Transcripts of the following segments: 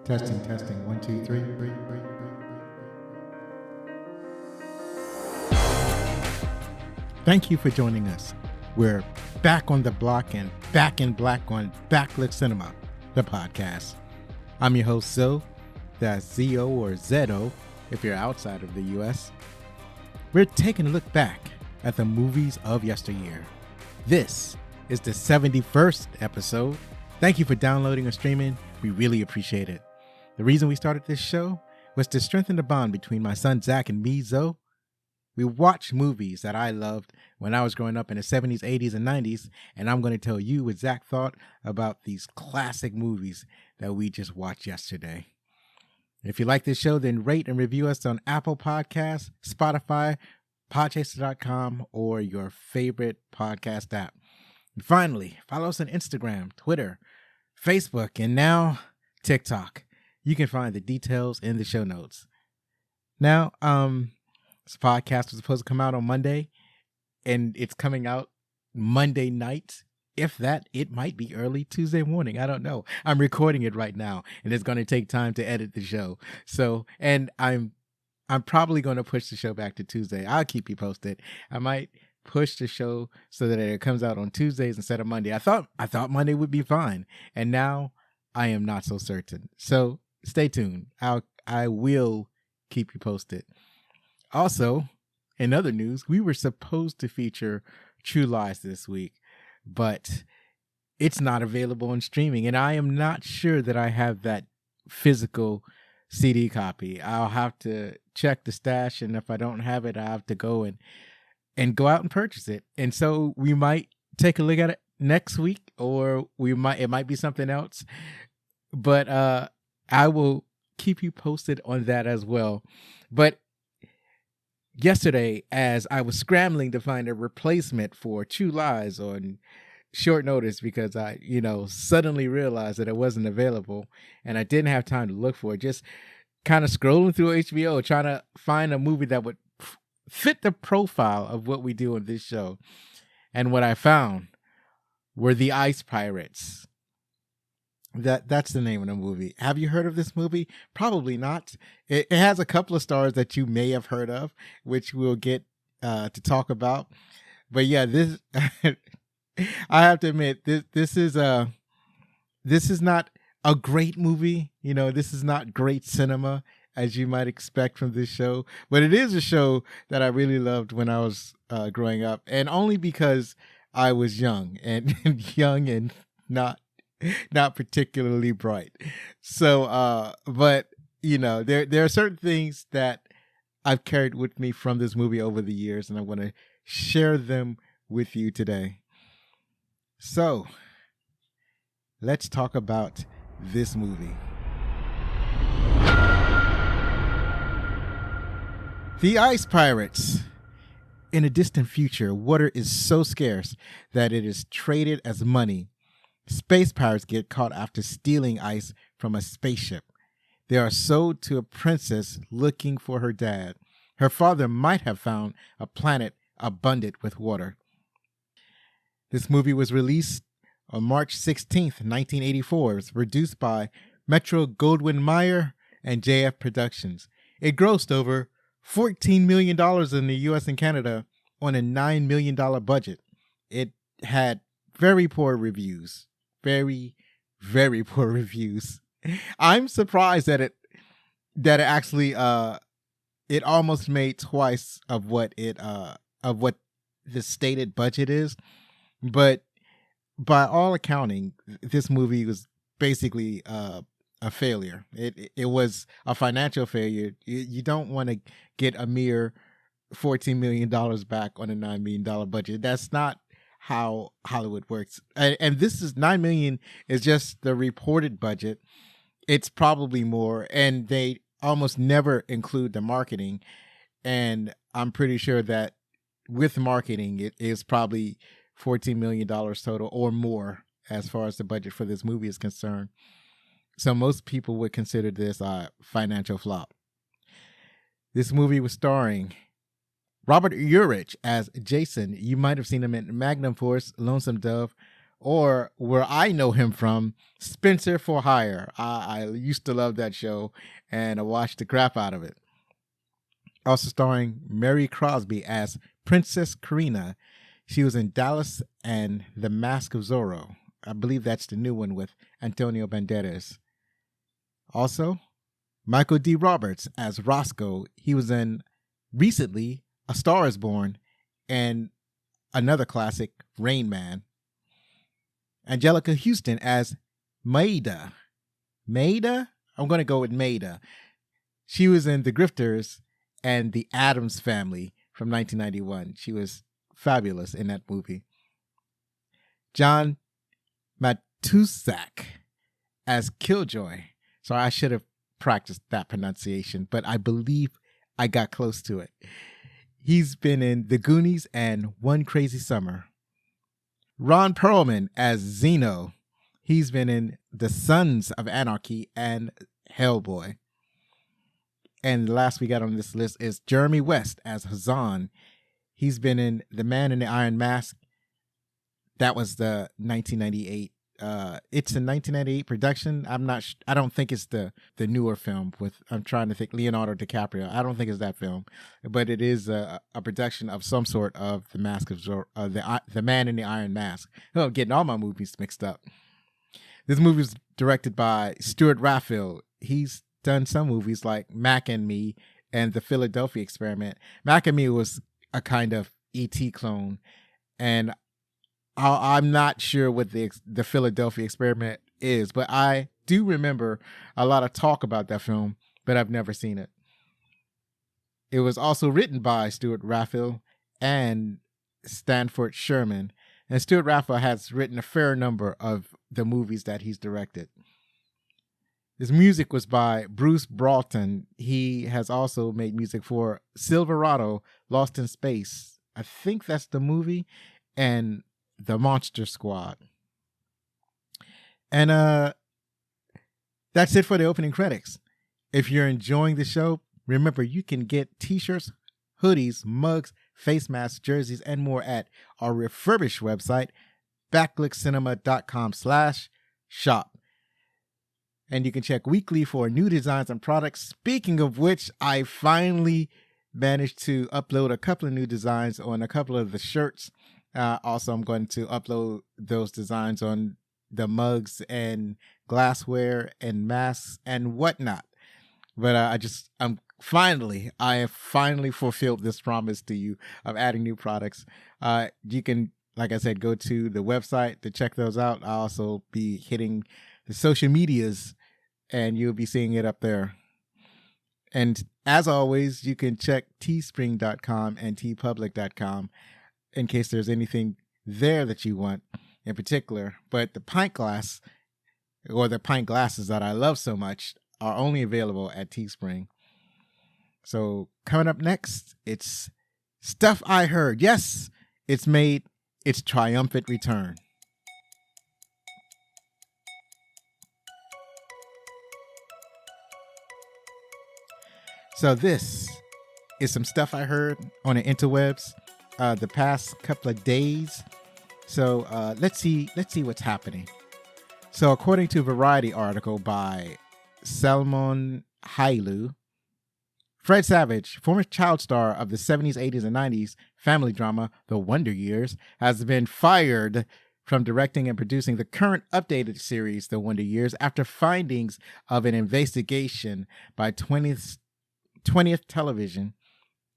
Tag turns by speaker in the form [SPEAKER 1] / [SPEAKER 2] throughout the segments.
[SPEAKER 1] Testing, testing. 1, 2, 3. Thank you for joining us. We're back on the block and back in black on Backlit Cinema, the podcast. I'm your host, Zo. That's Z-O or Z-O if you're outside of the U.S. We're taking a look back at the movies of yesteryear. This is the 71st episode. Thank you for downloading or streaming. We really appreciate it. The reason we started this show was to strengthen the bond between my son Zach and me, Zo. We watched movies that I loved when I was growing up in the 70s, 80s, and 90s, and I'm going to tell you what Zach thought about these classic movies that we just watched yesterday. If you like this show, then rate and review us on Apple Podcasts, Spotify, Podchaser.com, or your favorite podcast app. And finally, follow us on Instagram, Twitter, Facebook, and now TikTok. You can find the details in the show notes. Now, this podcast was supposed to come out on Monday, and it's coming out Monday night. If that, it might be early Tuesday morning. I don't know. I'm recording it right now, and it's going to take time to edit the show. So, and I'm probably going to push the show back to Tuesday. I'll keep you posted. I might push the show so that it comes out on Tuesdays instead of Monday. I thought Monday would be fine, and now I am not so certain. So stay tuned. I will keep you posted. Also, in other news, we were supposed to feature True Lies this week, but it's not available on streaming, and I am not sure that I have that physical CD copy. I'll have to check the stash, and if I don't have it, I have to go and go out and purchase it. And so we might take a look at it next week, or it might be something else. But I will keep you posted on that as well. But yesterday, as I was scrambling to find a replacement for True Lies on short notice, because I, suddenly realized that it wasn't available and I didn't have time to look for it, just kind of scrolling through HBO, trying to find a movie that would fit the profile of what we do on this show. And what I found were The Ice Pirates. That's the name of the movie. Have you heard of this movie? Probably not. It has a couple of stars that you may have heard of, which we'll get to talk about. But yeah, this I have to admit, this is not a great movie. This is not great cinema as you might expect from this show. But it is a show that I really loved when I was growing up, and only because I was young and young and not particularly bright. So, but there are certain things that I've carried with me from this movie over the years, and I want to share them with you today. So, let's talk about this movie. The Ice Pirates. In a distant future, water is so scarce that it is traded as money. Space pirates get caught after stealing ice from a spaceship. They are sold to a princess looking for her dad. Her father might have found a planet abundant with water. This movie was released on March 16th, 1984. It was produced by Metro-Goldwyn-Mayer and JF Productions. It grossed over $14 million in the U.S. and Canada on a $9 million budget. It had very poor reviews. Very, very poor reviews. I'm surprised that it actually it almost made twice of what the stated budget is. But by all accounting, this movie was basically a failure. It was a financial failure. You don't want to get a mere $14 million back on a $9 million budget. That's not how Hollywood works. And this is $9 million is just the reported budget. It's probably more, and they almost never include the marketing. And I'm pretty sure that with marketing, it is probably $14 million total or more as far as the budget for this movie is concerned. So most people would consider this a financial flop. This movie was starring Robert Urich as Jason. You might have seen him in Magnum Force, Lonesome Dove, or where I know him from, Spencer for Hire. I used to love that show, and I watched the crap out of it. Also starring Mary Crosby as Princess Karina. She was in Dallas and The Mask of Zorro. I believe that's the new one with Antonio Banderas. Also, Michael D. Roberts as Roscoe. He was in recently A Star is Born and another classic, Rain Man. Angelica Houston as Maida. Maida? I'm going to go with Maida. She was in The Grifters and The Addams Family from 1991. She was fabulous in that movie. John Matusak as Killjoy. So I should have practiced that pronunciation, but I believe I got close to it. He's been in The Goonies and One Crazy Summer. Ron Perlman as Zeno. He's been in The Sons of Anarchy and Hellboy. And the last we got on this list is Jeremy West as Hazan. He's been in The Man in the Iron Mask. That was the 1998. It's a 1998 production. I don't think it's the newer film with. I'm trying to think. Leonardo DiCaprio. I don't think it's that film, but it is a production of some sort of The Mask of the Man in the Iron Mask. Oh, I'm getting all my movies mixed up. This movie was directed by Stuart Raphael. He's done some movies like Mac and Me and The Philadelphia Experiment. Mac and Me was a kind of E.T. clone, and I'm not sure what the Philadelphia Experiment is, but I do remember a lot of talk about that film, but I've never seen it. It was also written by Stuart Raphael and Stanford Sherman, and Stuart Raphael has written a fair number of the movies that he's directed. His music was by Bruce Broughton. He has also made music for Silverado, Lost in Space. I think that's the movie, and The Monster Squad. And that's it for the opening credits. If you're enjoying the show, remember you can get t-shirts, hoodies, mugs, face masks, jerseys, and more at our refurbished website, backlickcinema.com/shop. And you can check weekly for new designs and products. Speaking of which, I finally managed to upload a couple of new designs on a couple of the shirts. Also, I'm going to upload those designs on the mugs and glassware and masks and whatnot. But I have finally fulfilled this promise to you of adding new products. You can, like I said, go to the website to check those out. I'll also be hitting the social medias, and you'll be seeing it up there. And as always, you can check teespring.com and tpublic.com in case there's anything there that you want in particular. But the pint glass, or the pint glasses that I love so much, are only available at Teespring. So coming up next, it's Stuff I Heard. Yes, it's made its triumphant return. So this is some stuff I heard on the interwebs the past couple of days. So let's see what's happening. So according to a Variety article by Salmon Hailu, Fred Savage, former child star of the 70s, 80s, and 90s family drama The Wonder Years, has been fired from directing and producing the current updated series The Wonder Years after findings of an investigation by 20th Television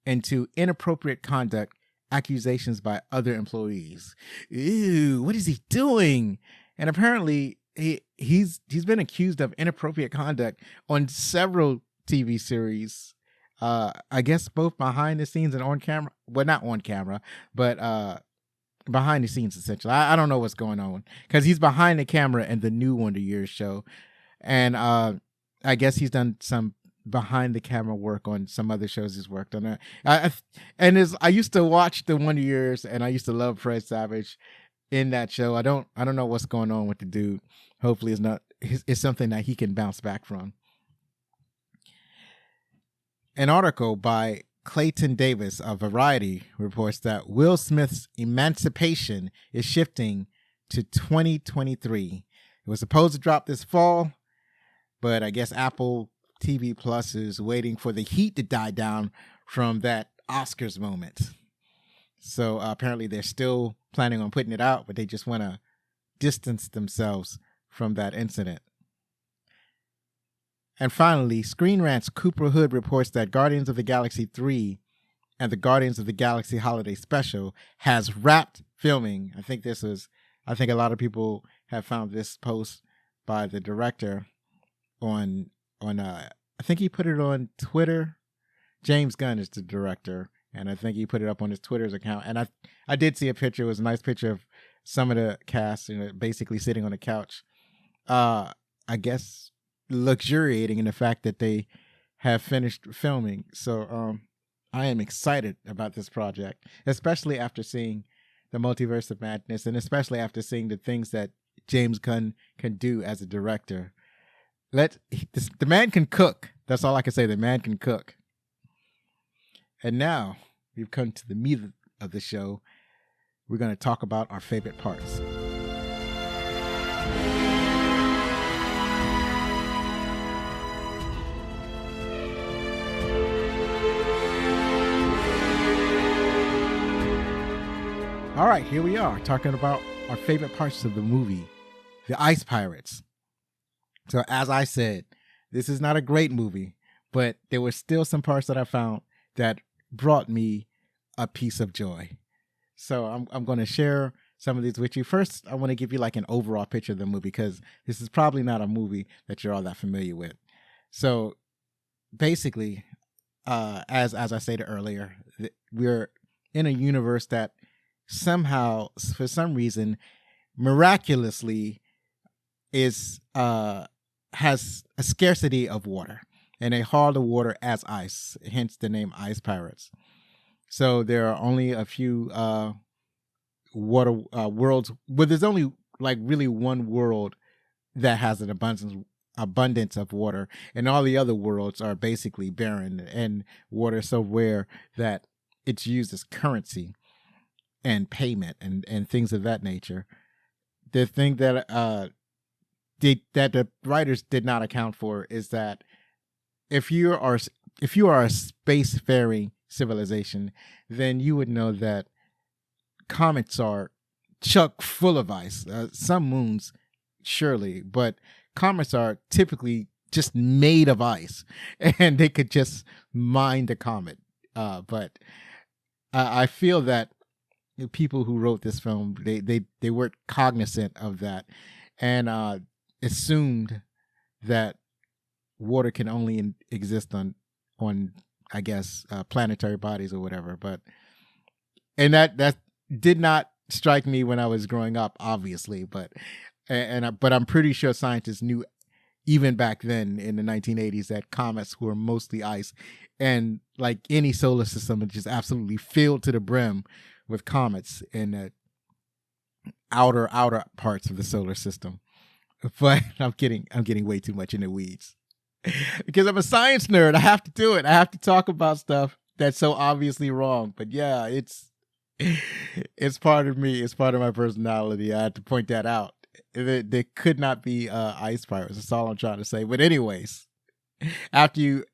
[SPEAKER 1] into inappropriate conduct accusations by other employees. Ew, what is he doing? And apparently he's been accused of inappropriate conduct on several TV series. I guess both behind the scenes and on camera. Well, not on camera, but behind the scenes essentially. I don't know what's going on because he's behind the camera in the new Wonder Years show, and I guess he's done some behind the camera work on some other shows he's worked on. I used to watch the Wonder Years, and I used to love Fred Savage in that show. I don't know what's going on with the dude. Hopefully it's something that he can bounce back from. An article by Clayton Davis of Variety reports that Will Smith's emancipation is shifting to 2023. It was supposed to drop this fall, but I guess Apple TV Plus is waiting for the heat to die down from that Oscars moment. So apparently they're still planning on putting it out, but they just want to distance themselves from that incident. And finally, Screen Rant's Cooper Hood reports that Guardians of the Galaxy 3 and the Guardians of the Galaxy Holiday Special has wrapped filming. I think a lot of people have found this post by the director on I think he put it on Twitter. James Gunn is the director, and I think he put it up on his Twitter's account. And I did see a picture. It was a nice picture of some of the cast, basically sitting on a couch. I guess luxuriating in the fact that they have finished filming. So I am excited about this project, especially after seeing the Multiverse of Madness, and especially after seeing the things that James Gunn can do as a director. The man can cook. That's all I can say. The man can cook. And now we've come to the meat of the show. We're going to talk about our favorite parts. All right, here we are talking about our favorite parts of the movie, the Ice Pirates. So as I said, this is not a great movie, but there were still some parts that I found that brought me a piece of joy. So I'm going to share some of these with you. First, I want to give you like an overall picture of the movie, because this is probably not a movie that you're all that familiar with. So basically, as I stated earlier, we're in a universe that somehow, for some reason, miraculously has a scarcity of water, and they haul the water as ice, hence the name Ice Pirates. So there are only a few water worlds, but there's only like really one world that has an abundance of water, and all the other worlds are basically barren, and water is so rare that it's used as currency and payment and things of that nature. The thing that that the writers did not account for is that if you are a spacefaring civilization, then you would know that comets are chock full of ice. Some moons, surely, but comets are typically just made of ice, and they could just mine the comet. But I feel that the people who wrote this film, they weren't cognizant of that, and assumed that water can only exist on I guess planetary bodies or whatever. And that did not strike me when I was growing up, obviously, but I'm pretty sure scientists knew even back then in the 1980s that comets were mostly ice, and like any solar system, it just absolutely filled to the brim with comets in the outer parts of the solar system. But I'm getting way too much in the weeds because I'm a science nerd. I have to do it. I have to talk about stuff that's so obviously wrong. But yeah, it's part of me. It's part of my personality. I had to point that out. There could not be ice pirates. That's all I'm trying to say. But anyways, after you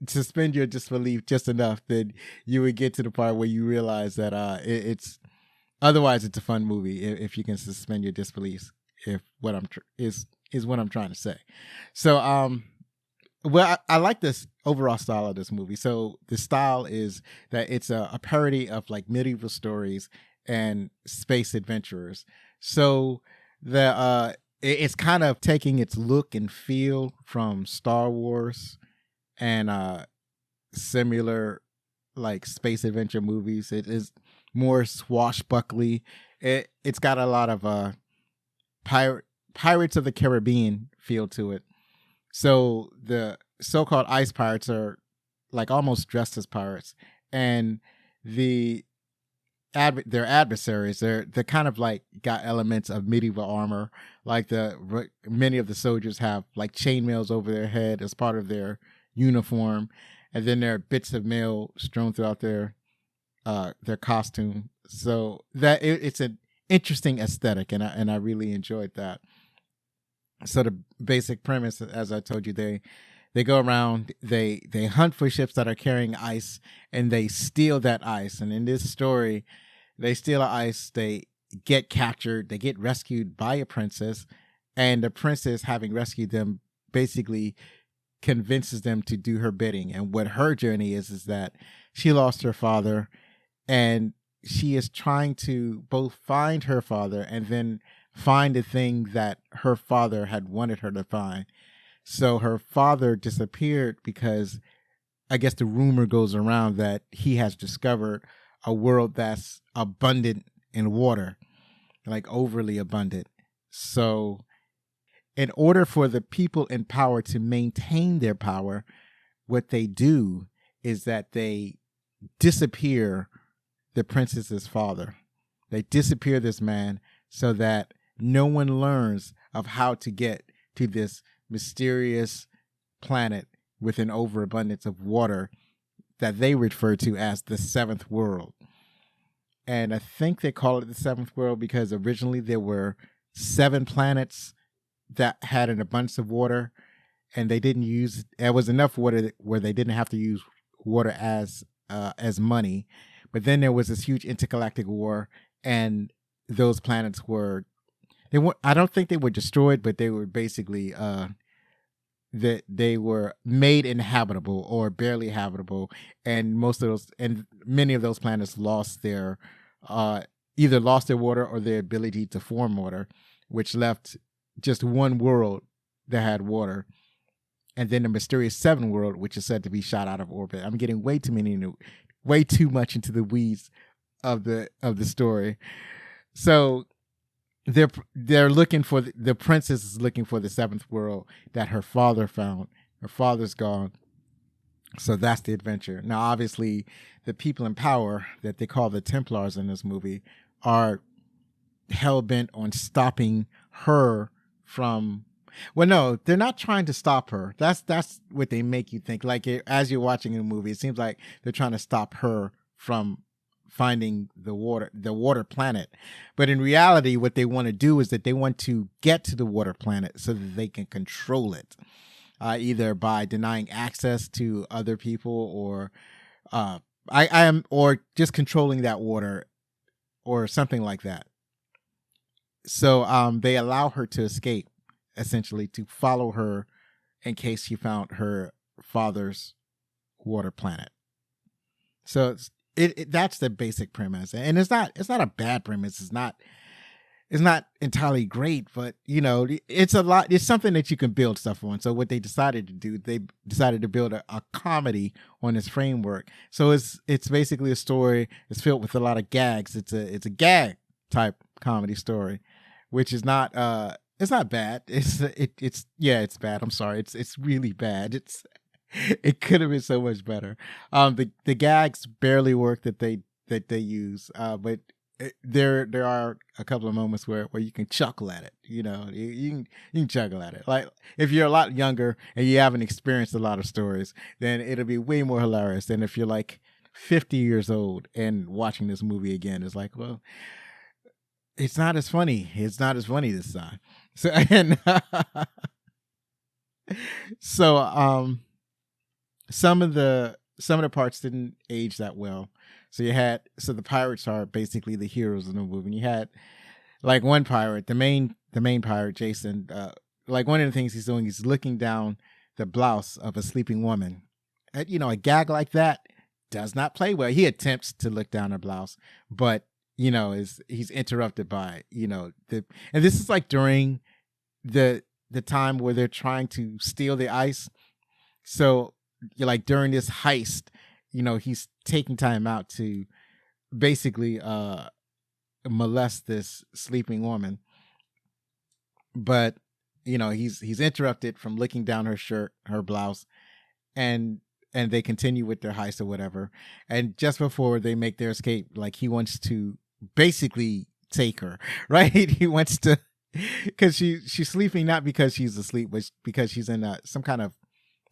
[SPEAKER 1] suspend your disbelief just enough, then you would get to the part where you realize that it's otherwise it's a fun movie if you can suspend your disbelief. If what I'm is what I'm trying to say. So well, I like this overall style of this movie. So the style is that it's a parody of like medieval stories and space adventurers. So it's kind of taking its look and feel from Star Wars and similar like space adventure movies. It is more swashbuckly. It's got a lot of Pirates of the Caribbean feel to it. So the so-called ice pirates are like almost dressed as pirates, and their adversaries, they're kind of like got elements of medieval armor. Like many of the soldiers have like chainmails over their head as part of their uniform, and then there are bits of mail strewn throughout their costume. So that it's an interesting aesthetic, and I really enjoyed that. So the basic premise, as I told you, they go around, they hunt for ships that are carrying ice, and they steal that ice. And in this story, they steal ice, they get captured, they get rescued by a princess, and the princess, having rescued them, basically convinces them to do her bidding. And what her journey is that she lost her father, and she is trying to both find her father and then find the thing that her father had wanted her to find. So her father disappeared because I guess the rumor goes around that he has discovered a world that's abundant in water, like overly abundant. So in order for the people in power to maintain their power, what they do is that they disappear the princess's father. They disappear this man so that no one learns of how to get to this mysterious planet with an overabundance of water that they refer to as the seventh world. And I think they call it the seventh world because originally there were 7 planets that had an abundance of water, and they didn't use, there was enough water where they didn't have to use water as money. But then there was this huge intergalactic war, and those planets were, I don't think they were destroyed, but they were basically that they were made inhabitable or barely habitable, and many of those planets lost their either lost their water or their ability to form water, which left just one world that had water, and then the mysterious 7th world, which is said to be shot out of orbit. I'm getting way too much into the weeds of the story. So they're looking for the princess is looking for the 7th world that her father found. Her father's gone. So that's the adventure. Now, obviously, the people in power that they call the Templars in this movie are hell-bent on stopping her from... Well, no, they're not trying to stop her. That's what they make you think. Like, as you're watching the movie, it seems like they're trying to stop her from finding the water planet. But in reality, what they want to do is that they want to get to the water planet so that they can control it, either by denying access to other people or or just controlling that water or something like that. So they allow her to escape, essentially, to follow her in case she found her father's water planet. So that's the basic premise, and it's not a bad premise. It's not entirely great, but it's something that you can build stuff on. So what they decided to do, they decided to build a comedy on this framework. So it's basically a story. It's filled with a lot of gags. It's a gag type comedy story, which is not it's not bad. It's bad. I'm sorry. It's really bad. It could have been so much better. The gags barely work that they use, but there are a couple of moments where you can chuckle at it. You can chuckle at it. Like if you're a lot younger and you haven't experienced a lot of stories, then it'll be way more hilarious than if you're like 50 years old and watching this movie again. It's like, well, it's not as funny. It's not as funny this time. So some of the parts didn't age that well. So the pirates are basically the heroes in the movie. And you had like one pirate, the main pirate, Jason, like one of the things he's doing is looking down the blouse of a sleeping woman. A gag like that does not play well. He attempts to look down her blouse, but he's interrupted by, and this is like during the time where they're trying to steal the ice. So like during this heist, he's taking time out to basically molest this sleeping woman. But, he's interrupted from looking down her shirt, her blouse, and they continue with their heist or whatever. And just before they make their escape, like he wants to basically take her, right? He wants to, because she's sleeping not because she's asleep, but because she's in some kind of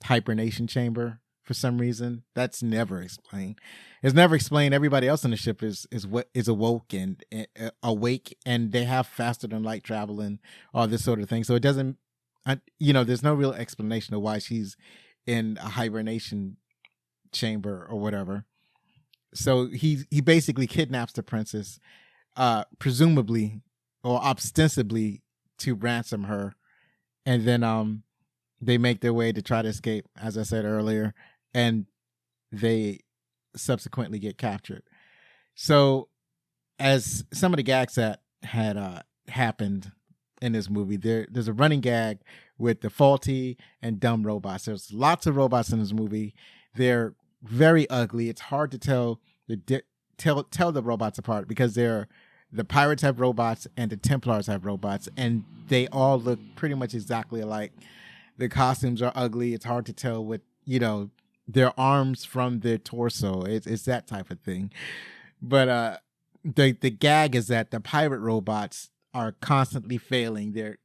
[SPEAKER 1] hibernation chamber for some reason. That's never explained. It's never explained. Everybody else on the ship is awoke and awake, and they have faster than light travel and all this sort of thing. So it doesn't, there's no real explanation of why she's in a hibernation chamber or whatever. So he basically kidnaps the princess, presumably or ostensibly to ransom her, and then they make their way to try to escape, as I said earlier, and they subsequently get captured. So, as some of the gags that had happened in this movie, there's a running gag with the faulty and dumb robots. There's lots of robots in this movie. They're very ugly. It's hard to tell the robots apart because the pirates have robots and the Templars have robots, and they all look pretty much exactly alike. The costumes are ugly. It's hard to tell what, their arms from their torso. It's that type of thing. But the gag is that the pirate robots are constantly failing.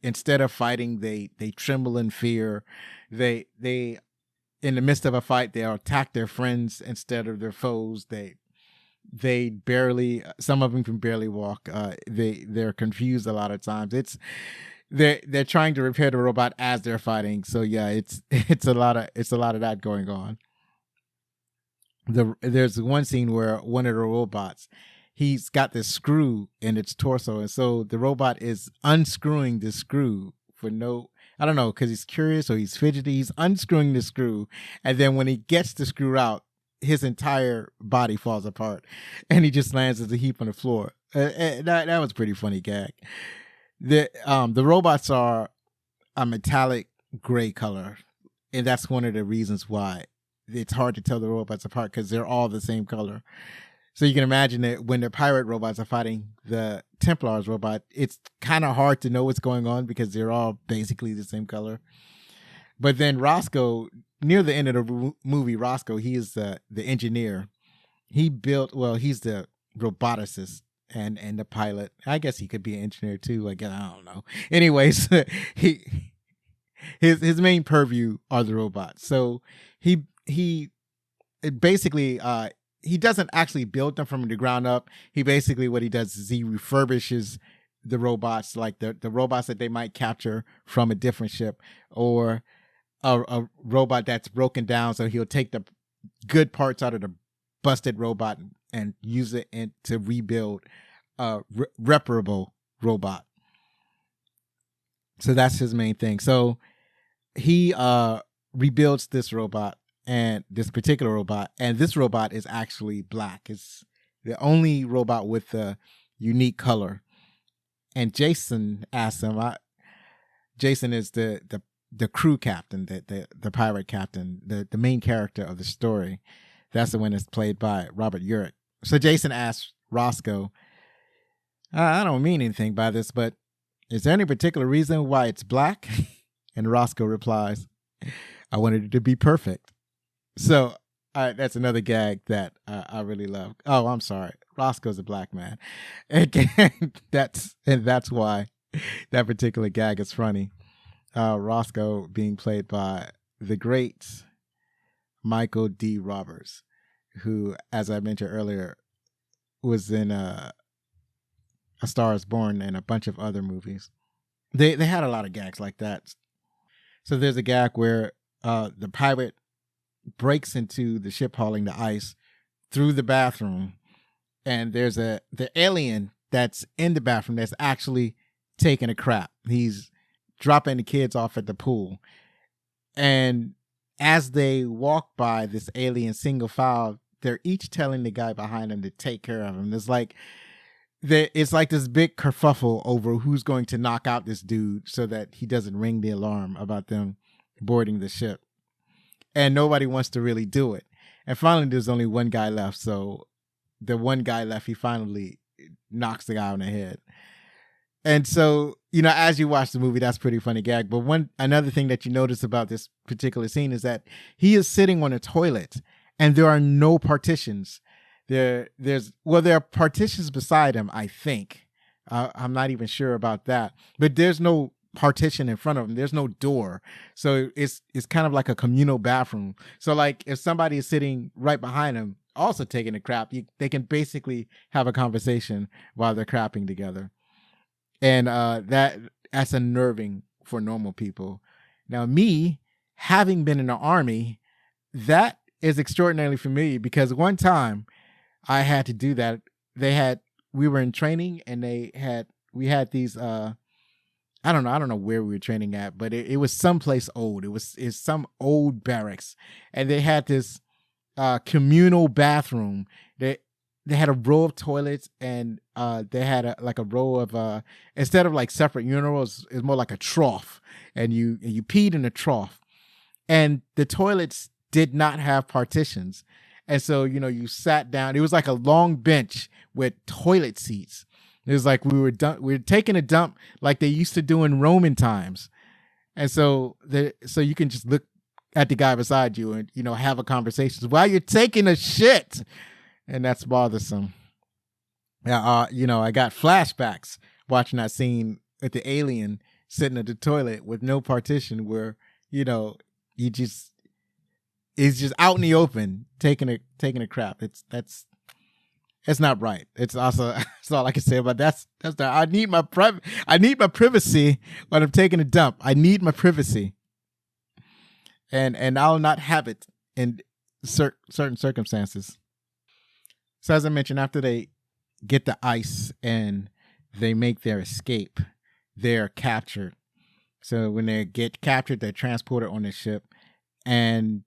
[SPEAKER 1] Instead of fighting, they tremble in fear. They in the midst of a fight, they'll attack their friends instead of their foes. They barely, some of them can barely walk. They're confused a lot of times. They're trying to repair the robot as they're fighting. So yeah, it's a lot of that going on. There's one scene where one of the robots, he's got this screw in its torso, and so the robot is unscrewing the screw I don't know, because he's curious or he's fidgety. He's unscrewing the screw, and then when he gets the screw out, his entire body falls apart, and he just lands as a heap on the floor. That was a pretty funny gag. The robots are a metallic gray color, and that's one of the reasons why it's hard to tell the robots apart, because they're all the same color. So you can imagine that when the pirate robots are fighting the Templars robot, it's kind of hard to know what's going on because they're all basically the same color. But then Roscoe, near the end of the movie, Roscoe, he is the engineer. He's the roboticist and the pilot. I guess he could be an engineer too. I don't know. Anyways, his main purview are the robots. So he basically he doesn't actually build them from the ground up. He basically, what he does is he refurbishes the robots, like the robots that they might capture from a different ship, or a robot that's broken down. So he'll take the good parts out of the busted robot and use it to rebuild a reparable robot. So that's his main thing. So he rebuilds this robot, and this particular robot, and this robot is actually black. It's the only robot with a unique color. And Jason asks him, Jason is the crew captain, the pirate captain, the main character of the story. That's the one that's played by Robert Urich. So Jason asks Roscoe, I don't mean anything by this, but is there any particular reason why it's black? And Roscoe replies, I wanted it to be perfect. So that's another gag that I really love. Oh, I'm sorry. Roscoe's a black man. Again, that's why that particular gag is funny. Roscoe being played by the great Michael D. Roberts, who, as I mentioned earlier, was in A Star is Born and a bunch of other movies. They had a lot of gags like that. So there's a gag where the pirate breaks into the ship hauling the ice through the bathroom, and there's the alien that's in the bathroom that's actually taking a crap. He's dropping the kids off at the pool, and as they walk by this alien single file, they're each telling the guy behind them to take care of him. It's like this big kerfuffle over who's going to knock out this dude so that he doesn't ring the alarm about them boarding the ship. And nobody wants to really do it. And finally, there's only one guy left. So the one guy left, he finally knocks the guy on the head. And so, as you watch the movie, that's a pretty funny gag. But another thing that you notice about this particular scene is that he is sitting on a toilet and there are no partitions. There are partitions beside him, I think. I'm not even sure about that. But there's no partition in front of them. There's no door. So it's kind of like a communal bathroom. So like if somebody is sitting right behind them, also taking a crap, they can basically have a conversation while they're crapping together. And that's unnerving for normal people. Now, me having been in the army, that is extraordinarily familiar because one time I had to do that. We were in training and we had these, I don't know where we were training at, but it was someplace old. It's some old barracks, and they had this communal bathroom. They had a row of toilets, and they had a row of instead of like separate urinals, it's more like a trough, and you peed in a trough, and the toilets did not have partitions, and so you sat down. It was like a long bench with toilet seats. It was like we were taking a dump like they used to do in Roman times, and so you can just look at the guy beside you and have a conversation while you're taking a shit. And that's bothersome. Yeah, I got flashbacks watching that scene with the alien sitting at the toilet with no partition, where it's just out in the open taking a crap. It's not right. It's also that's all I can say about that's that. I need my privacy when I'm taking a dump. I need my privacy, and I'll not have it in certain circumstances. So as I mentioned, after they get the ice and they make their escape, they're captured. So when they get captured, they're transported on the ship, and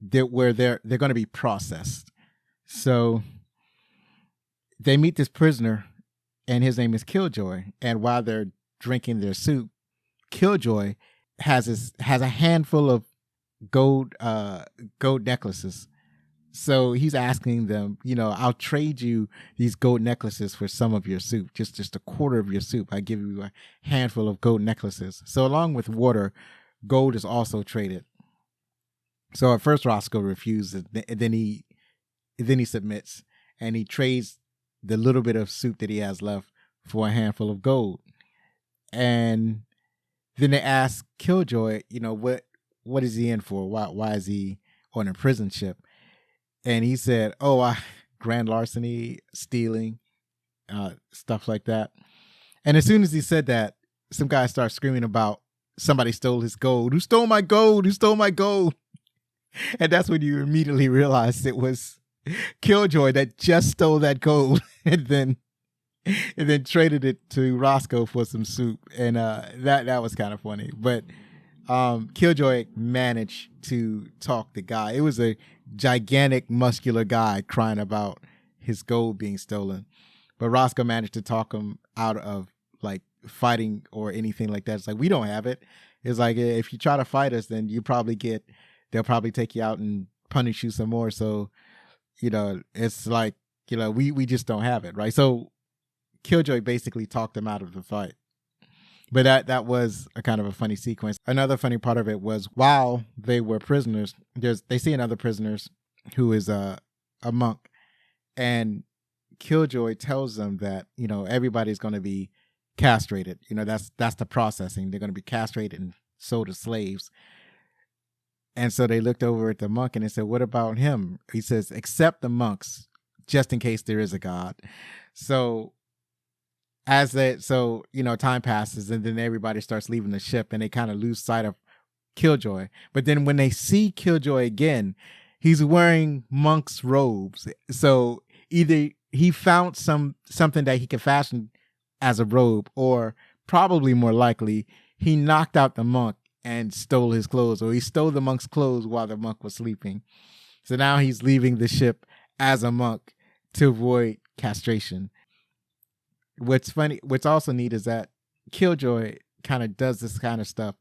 [SPEAKER 1] they're going to be processed. So they meet this prisoner, and his name is Killjoy. And while they're drinking their soup, Killjoy has a handful of gold necklaces. So he's asking them, I'll trade you these gold necklaces for some of your soup, just a quarter of your soup. I give you a handful of gold necklaces. So along with water, gold is also traded. So at first Roscoe refuses, and then he submits, and he trades the little bit of soup that he has left for a handful of gold. And then they ask Killjoy, what is he in for? Why is he on a prison ship? And he said, grand larceny, stealing, stuff like that. And as soon as he said that, some guy starts screaming about somebody stole his gold. Who stole my gold? Who stole my gold? And that's when you immediately realized it was Killjoy that just stole that gold and then traded it to Roscoe for some soup. And that was kind of funny. But Killjoy managed to talk the guy. It was a gigantic, muscular guy crying about his gold being stolen. But Roscoe managed to talk him out of like fighting or anything like that. It's like, we don't have it. It's like, if you try to fight us, then they'll probably take you out and punish you some more. So, it's like, we just don't have it, right? So Killjoy basically talked him out of the fight. But that was a kind of a funny sequence. Another funny part of it was while they were prisoners, they see another prisoner who is a monk, and Killjoy tells them that everybody's going to be castrated. That's the processing. They're going to be castrated and sold as slaves. And so they looked over at the monk and they said, "What about him?" He says, "Except the monks, just in case there is a God." So time passes, and then everybody starts leaving the ship, and they kind of lose sight of Killjoy. But then when they see Killjoy again, he's wearing monk's robes. So either he found something that he could fashion as a robe, or probably more likely, he knocked out the monk and stole his clothes, or he stole the monk's clothes while the monk was sleeping. So now he's leaving the ship as a monk to avoid castration. What's also neat is that Killjoy kind of does this kind of stuff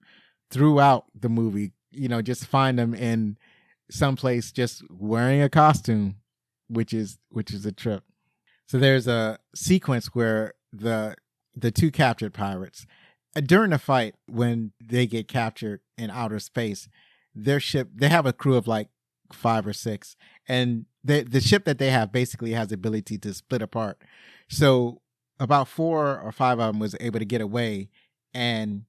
[SPEAKER 1] throughout the movie. Just find him in someplace just wearing a costume, which is a trip. So there's a sequence where the two captured pirates, during the fight, when they get captured in outer space, their ship, they have a crew of like 5 or 6, and the ship that they have basically has the ability to split apart. So about 4 or 5 of them was able to get away, and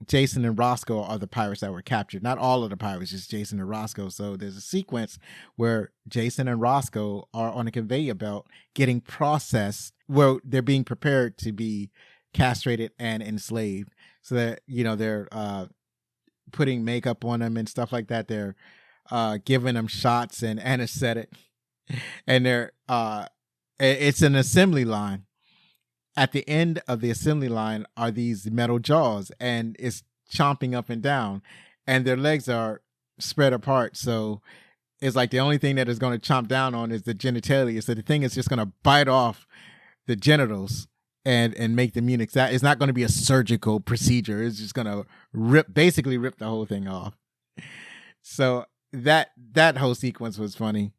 [SPEAKER 1] Jason and Roscoe are the pirates that were captured. Not all of the pirates, just Jason and Roscoe. So there's a sequence where Jason and Roscoe are on a conveyor belt getting processed, where they're being prepared to be castrated and enslaved. So that, they're putting makeup on them and stuff like that. They're giving them shots and anesthetic. And it's an assembly line. At the end of the assembly line are these metal jaws, and it's chomping up and down, and their legs are spread apart. So it's like the only thing that is going to chomp down on is the genitalia. So the thing is just going to bite off the genitals and make them eunuchs. That it's not going to be a surgical procedure. It's just going to basically rip the whole thing off. So that whole sequence was funny.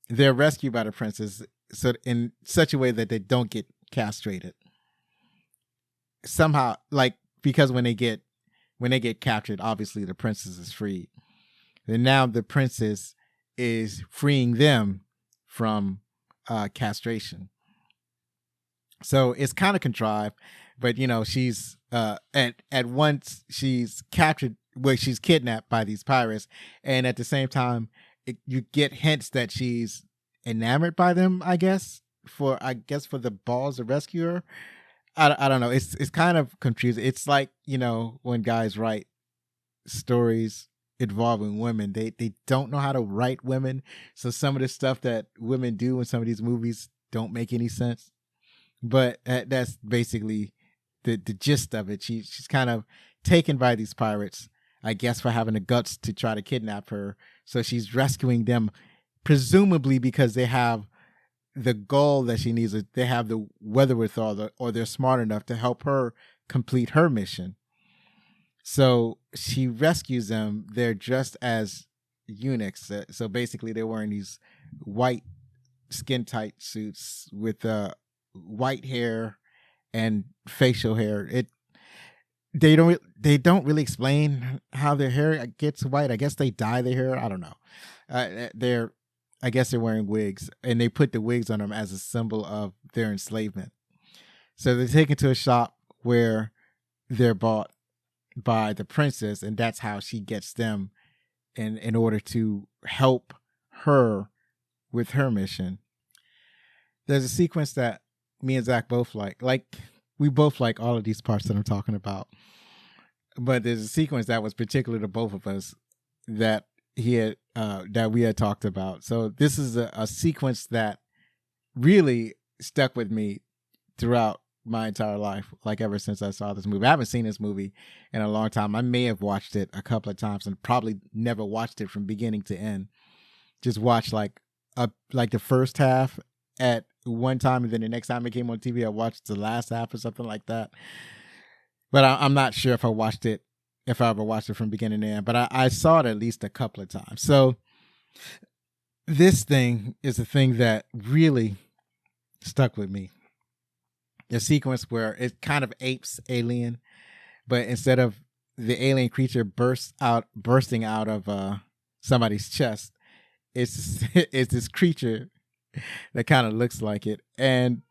[SPEAKER 1] They're rescued by the princess, so in such a way that they don't get castrated somehow, like, because when they get captured, obviously the princess is freed, and now the princess is freeing them from castration. So it's kind of contrived, but she's at once she's captured, well, she's kidnapped by these pirates, and at the same time you get hints that she's enamored by them, I guess for the balls to rescue her. I don't know. It's kind of confusing. It's like, when guys write stories involving women, they don't know how to write women. So some of the stuff that women do in some of these movies don't make any sense. But that's basically the gist of it. She's kind of taken by these pirates, I guess, for having the guts to try to kidnap her. So she's rescuing them, presumably because they have the goal that she needs. They have the wherewithal, or they're smart enough to help her complete her mission. So she rescues them. They're dressed as eunuchs. So basically they're wearing these white skin tight suits with white hair and facial hair. They don't really explain how their hair gets white. I guess they dye their hair. I don't know. I guess they're wearing wigs, and they put the wigs on them as a symbol of their enslavement. So they're taken to a shop where they're bought by the princess, and that's how she gets them in order to help her with her mission. There's a sequence that me and Zach both like. Like, we both like all of these parts that I'm talking about. But there's a sequence that was particular to both of us that that we had talked about. So this is a sequence that really stuck with me throughout my entire life, like ever since I saw this movie. I haven't seen this movie in a long time. I may have watched it a couple of times and probably never watched it from beginning to end. Just watched like the first half at one time, and then the next time it came on TV, I watched the last half or something like that. But I'm not sure if I ever watched it from beginning to end, but I saw it at least a couple of times. So this thing is a thing that really stuck with me. A sequence where it kind of apes Alien, but instead of the alien creature bursting out of somebody's chest, it's this creature that kind of looks like it. And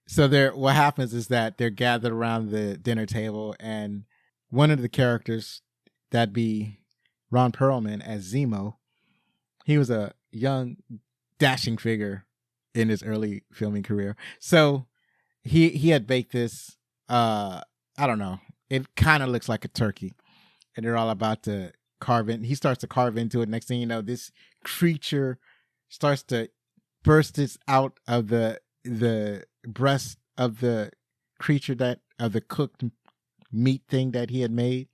[SPEAKER 1] so what happens is that they're gathered around the dinner table, and one of the characters, that'd be Ron Perlman as Zemo, he was a young, dashing figure in his early filming career. So he had baked this, I don't know, it kind of looks like a turkey, and they're all about to carve in. He starts to carve into it. Next thing you know, this creature starts to burst out of the breast of the creature, of the cooked meat thing that he had made.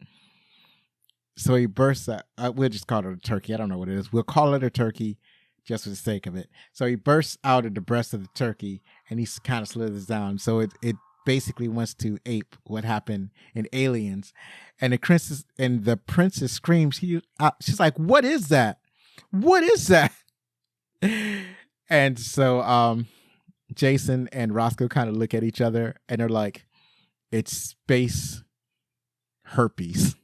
[SPEAKER 1] So he bursts out. We'll just call it a turkey. I don't know what it is. We'll call it a turkey just for the sake of it. So he bursts out of the breast of the turkey, and he kind of slithers down. So it basically wants to ape what happened in Aliens. And the princess screams. She's like, "What is that? What is that?" And so Jason and Roscoe kind of look at each other, and they're like, "It's space herpes."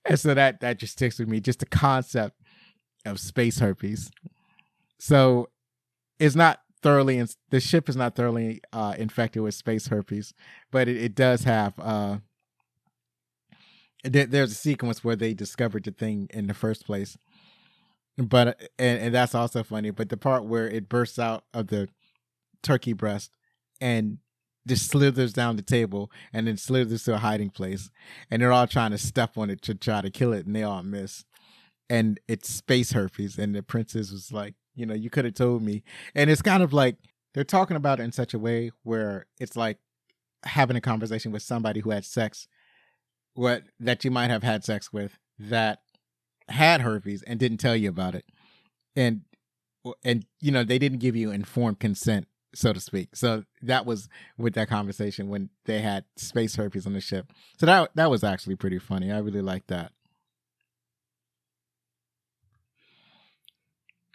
[SPEAKER 1] And so that just sticks with me, just the concept of space herpes. So it's not thoroughly, the ship is not thoroughly infected with space herpes, but it does have there's a sequence where they discovered the thing in the first place. But and that's also funny. But the part where it bursts out of the turkey breast and just slithers down the table and then slithers to a hiding place, and they're all trying to step on it to try to kill it, and they all miss. And it's space herpes, and the princess was like, you could have told me. And it's kind of like they're talking about it in such a way where it's like having a conversation with somebody who had sex, that you might have had sex with, that had herpes and didn't tell you about it, and they didn't give you informed consent, so to speak. So that was with that conversation when they had space herpes on the ship. So that was actually pretty funny. I really liked that.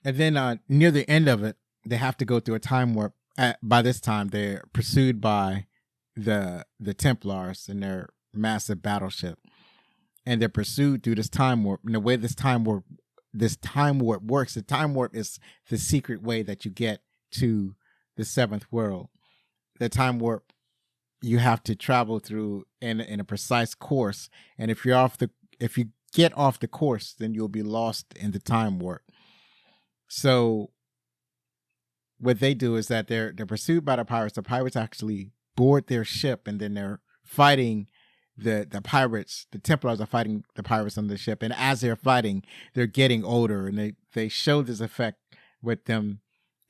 [SPEAKER 1] And then near the end of it, they have to go through a time warp. By this time, they're pursued by the Templars in their massive battleship, and they're pursued through this time warp. And the way this time warp works, the time warp is the secret way that you get to the seventh world. The time warp, you have to travel through in a precise course, and if you get off the course, then you'll be lost in the time warp. So what they do is that they're pursued by the pirates. The pirates actually board their ship, and then they're fighting the pirates. The Templars are fighting the pirates on the ship, and as they're fighting, they're getting older, and they show this effect with them.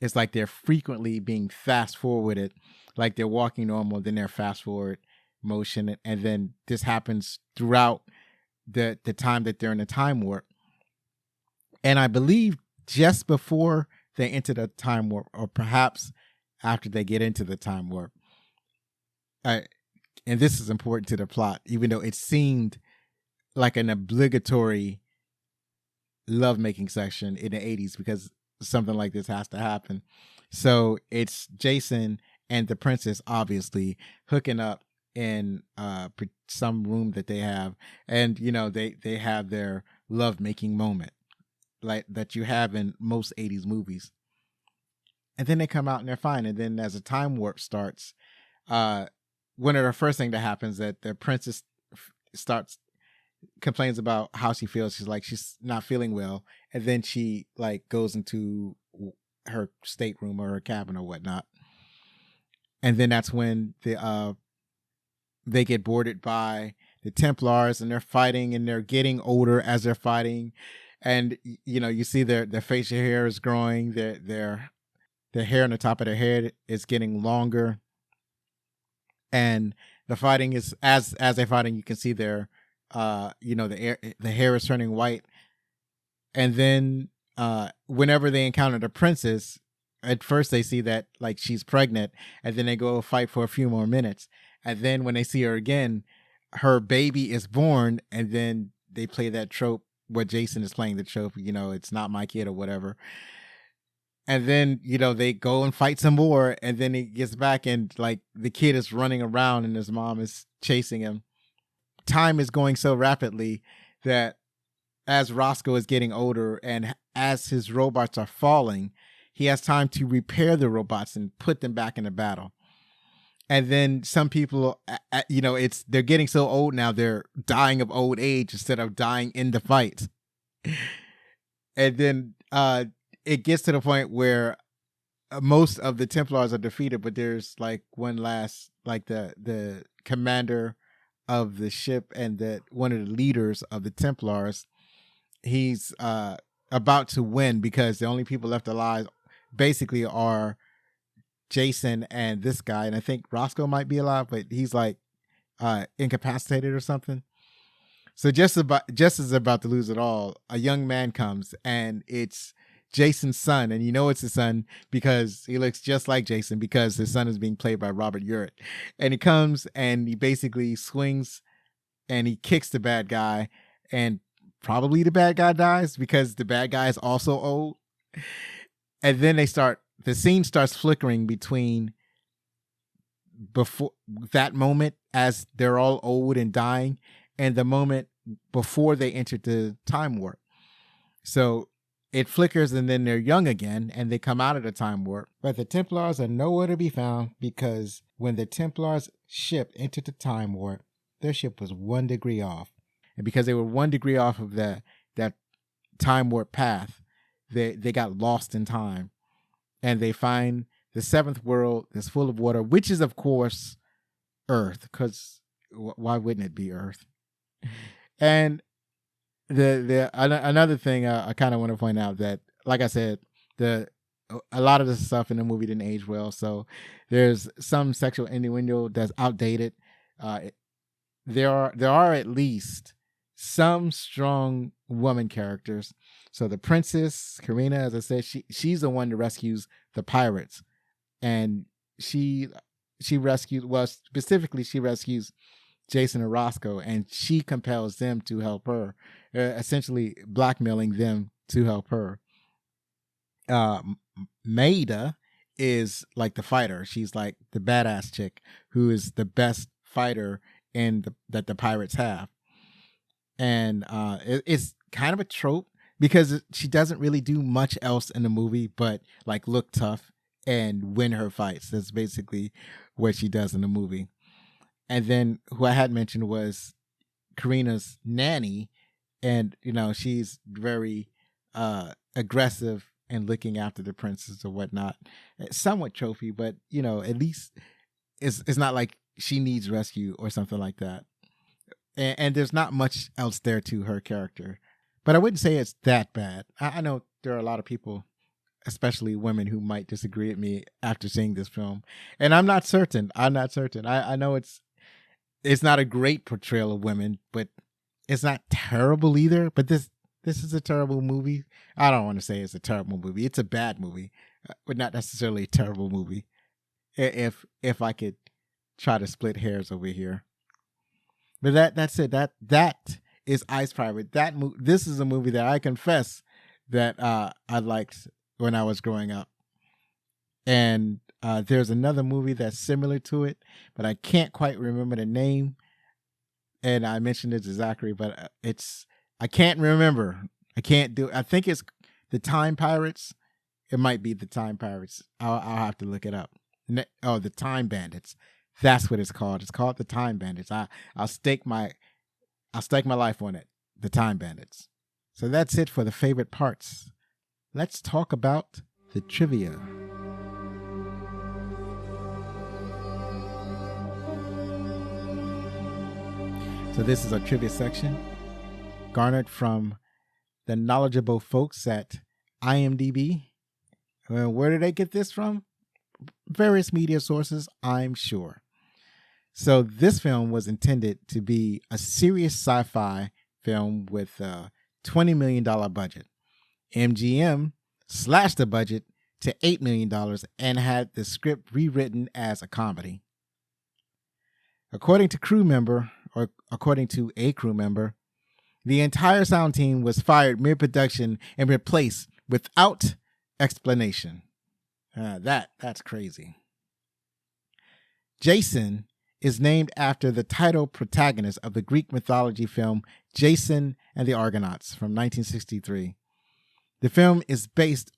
[SPEAKER 1] It's like they're frequently being fast forwarded, like they're walking normal, then they're fast forward motion, and then this happens throughout the time that they're in the time warp. And I believe just before they enter the time warp, or perhaps after they get into the time warp. And this is important to the plot, even though it seemed like an obligatory lovemaking section in the 80s, because something like this has to happen. So it's Jason and the princess obviously hooking up in some room that they have, and they have their lovemaking moment, like that you have in most 80s movies. And then they come out and they're fine. And then as the time warp starts, one of the first thing that happens, that the princess complains about how she feels. She's like, she's not feeling well. And then she goes into her stateroom or her cabin or whatnot. And then that's when they get boarded by the Templars, and they're fighting, and they're getting older as they're fighting. And, you see their facial hair is growing. Their hair on the top of their head is getting longer. And the fighting is, as they're fighting, you can see their, the hair is turning white. And then whenever they encounter the princess, at first they see that she's pregnant, and then they go fight for a few more minutes. And then when they see her again, her baby is born, and then they play that trope where Jason is playing the trope, it's not my kid or whatever. And then, they go and fight some more, and then he gets back, and the kid is running around and his mom is chasing him. Time is going so rapidly that as Roscoe is getting older and as his robots are falling, he has time to repair the robots and put them back into battle. And then some people, they're getting so old now, they're dying of old age instead of dying in the fight. And then it gets to the point where most of the Templars are defeated, but there's one last, the commander of the ship and one of the leaders of the Templars. He's about to win, because the only people left alive basically are Jason and this guy, and I think Roscoe might be alive, but he's incapacitated or something. So just as about to lose it all, a young man comes, and it's Jason's son, and it's his son because he looks just like Jason, because his son is being played by Robert Urich. And he comes and he basically swings and he kicks the bad guy, and probably the bad guy dies because the bad guy is also old. And then the scene starts flickering between before that moment, as they're all old and dying, and the moment before they entered the time warp. So it flickers, and then they're young again, and they come out of the time warp. But the Templars are nowhere to be found, because when the Templars' ship entered the time warp, their ship was 1 degree off. and because they were 1 degree off of that time warp path, they got lost in time, and they find the 7th world that's full of water, which is of course Earth, because why wouldn't it be Earth? And another thing I kind of want to point out that, like I said, a lot of the stuff in the movie didn't age well, so there's some sexual innuendo that's outdated. There are at least some strong woman characters. So the princess Karina, as I said, she's the one that rescues the pirates, and she rescues, well, specifically she rescues Jason and Roscoe, and she compels them to help her, essentially blackmailing them to help her. Maida is like the fighter. She's like the badass chick who is the best fighter that the pirates have. And it's kind of a trope because she doesn't really do much else in the movie but like look tough and win her fights. That's basically what she does in the movie. And then who I had mentioned was Karina's nanny, and she's very aggressive and looking after the princess or whatnot. It's somewhat trophy, but at least it's not like she needs rescue or something like that. And there's not much else there to her character, but I wouldn't say it's that bad. I know there are a lot of people, especially women, who might disagree with me after seeing this film, and I'm not certain. I know it's not a great portrayal of women, but it's not terrible either. But this is a terrible movie. I don't want to say it's a terrible movie. It's a bad movie, but not necessarily a terrible movie. If I could try to split hairs over here. But that's it. That is Ice Pirate. This is a movie that I confess that I liked when I was growing up. And there's another movie that's similar to it, but I can't quite remember the name. And I mentioned it to Zachary, but I can't remember. I think it's The Time Pirates. It might be The Time Pirates. I'll have to look it up. The Time Bandits. That's what it's called. It's called The Time Bandits. I'll stake my life on it. The Time Bandits. So that's it for the favorite parts. Let's talk about the trivia. So this is our trivia section, garnered from the knowledgeable folks at IMDb. Where did they get this from? Various media sources, I'm sure. So this film was intended to be a serious sci-fi film with a $20 million budget. MGM slashed the budget to $8 million and had the script rewritten as a comedy. According to a crew member, the entire sound team was fired mid-production and replaced without explanation. That's crazy. Jason is named after the title protagonist of the Greek mythology film Jason and the Argonauts from 1963. The film is based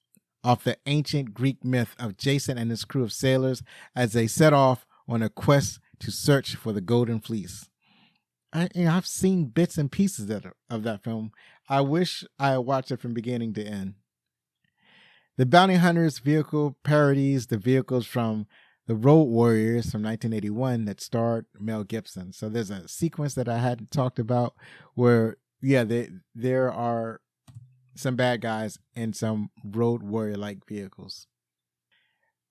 [SPEAKER 1] off the ancient Greek myth of Jason and his crew of sailors as they set off on a quest to search for the Golden Fleece. I've seen bits and pieces of that film. I wish I had watched it from beginning to end. The Bounty Hunter's vehicle parodies the vehicles from The Road Warriors from 1981 that starred Mel Gibson. So there's a sequence that I hadn't talked about where, there are some bad guys in some Road Warrior-like vehicles.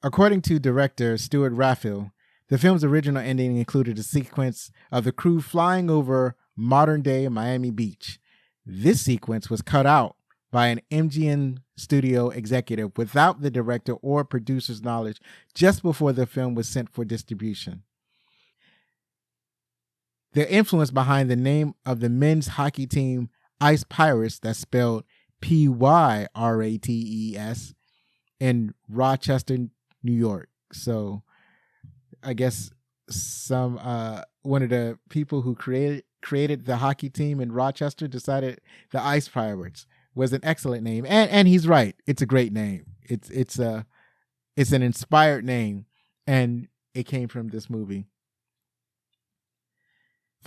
[SPEAKER 1] According to director Stuart Raphael, the film's original ending included a sequence of the crew flying over modern-day Miami Beach. This sequence was cut out by an MGM studio executive without the director or producer's knowledge just before the film was sent for distribution. The influence behind the name of the men's hockey team Ice Pirates, that's spelled Pyrates, in Rochester, New York. So I guess one of the people who created the hockey team in Rochester decided the Ice Pirates was an excellent name, and he's right. It's a great name. It's an inspired name, and it came from this movie.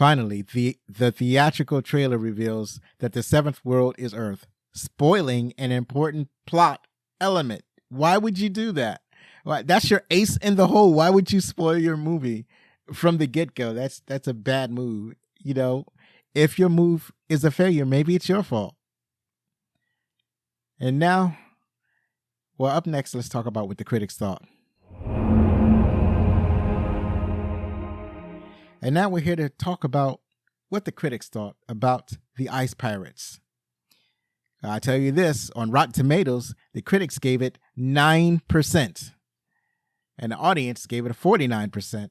[SPEAKER 1] Finally, the theatrical trailer reveals that the seventh world is Earth, spoiling an important plot element. Why would you do that? Why, that's your ace in the hole. Why would you spoil your movie from the get-go? That's a bad move. You know, if your move is a failure, maybe it's your fault. And now, well, up next, let's talk about what the critics thought. And now we're here to talk about what the critics thought about the Ice Pirates. I tell you this, on Rotten Tomatoes, the critics gave it 9%. And the audience gave it a 49%.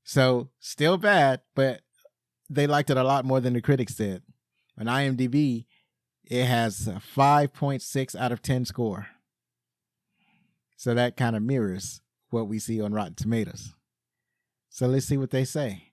[SPEAKER 1] So still bad, but they liked it a lot more than the critics did. On IMDb, it has a 5.6 out of 10 score. So that kind of mirrors what we see on Rotten Tomatoes. So let's see what they say.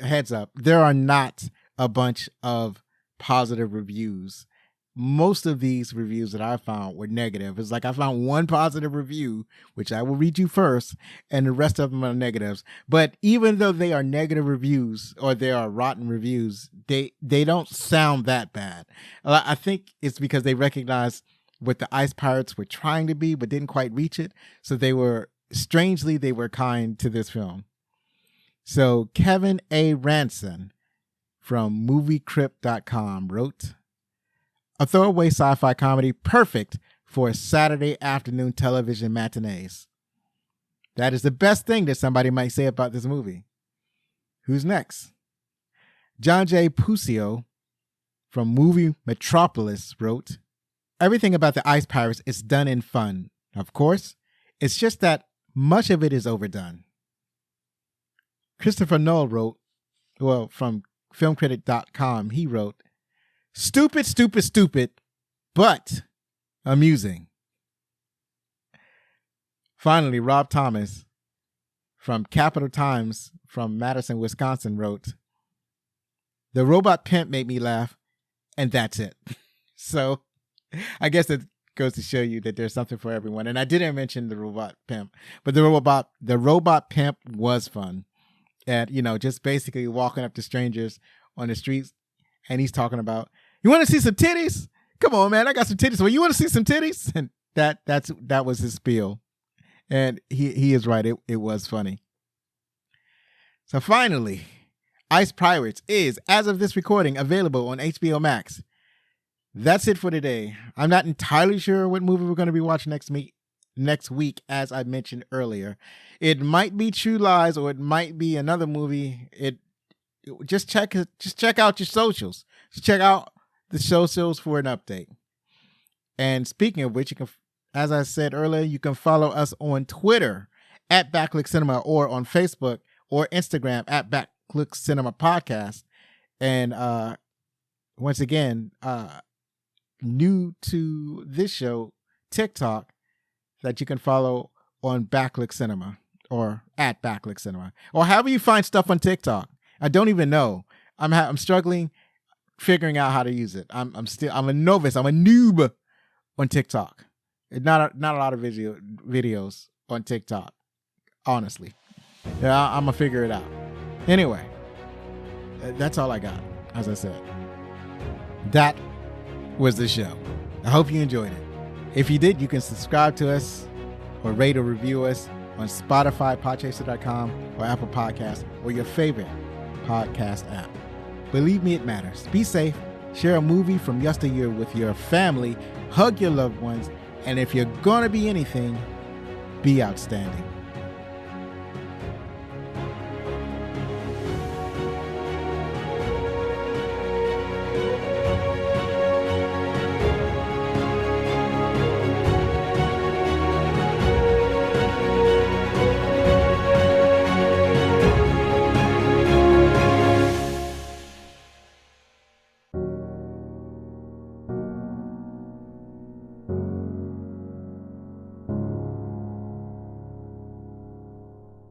[SPEAKER 1] Heads up, there are not a bunch of positive reviews. Most of these reviews that I found were negative. It's like I found one positive review, which I will read you first, and the rest of them are negatives. But even though they are negative reviews or they are rotten reviews, they don't sound that bad. I think it's because they recognize what the Ice Pirates were trying to be, but didn't quite reach it. So they were kind to this film. So Kevin A. Ranson from moviecrypt.com wrote, "A throwaway sci-fi comedy perfect for Saturday afternoon television matinees." That is the best thing that somebody might say about this movie. Who's next? John J. Pusio from Movie Metropolis wrote, "Everything about the Ice Pirates is done in fun. Of course, it's just that much of it is overdone." Christopher Knoll wrote, well, from filmcritic.com, he wrote, "Stupid, stupid, stupid, but amusing." Finally, Rob Thomas from Capital Times from Madison, Wisconsin wrote, "The robot pimp made me laugh, and that's it." So I guess it goes to show you that there's something for everyone. And I didn't mention the robot pimp, but the robot pimp was fun. And, you know, just basically walking up to strangers on the streets, and he's talking about, "You want to see some titties? Come on, man, I got some titties. Well, you want to see some titties?" And that was his spiel. And he is right. It was funny. So finally, Ice Pirates is, as of this recording, available on HBO Max. That's it for today. I'm not entirely sure what movie we're going to be watching next week, as I mentioned earlier. It might be True Lies, or it might be another movie. Just check out your socials. Just check out the socials for an update. And speaking of which, you can, as I said earlier, you can follow us on Twitter at Backlick Cinema, or on Facebook or Instagram at Backlick Cinema Podcast. And once again, new to this show, TikTok, that you can follow on Backlick Cinema, or at Backlick Cinema, or however you find stuff on TikTok. I don't even know. I'm struggling figuring out how to use it. I'm a novice. I'm a noob on TikTok. Not a lot of videos on TikTok, honestly. Yeah, I'm gonna figure it out. Anyway, that's all I got. As I said, that was the show. I hope you enjoyed it. If you did, you can subscribe to us or rate or review us on Spotify, Podchaser.com, or Apple Podcasts, or your favorite podcast app. Believe me, it matters. Be safe. Share a movie from yesteryear with your family. Hug your loved ones. And if you're going to be anything, be outstanding.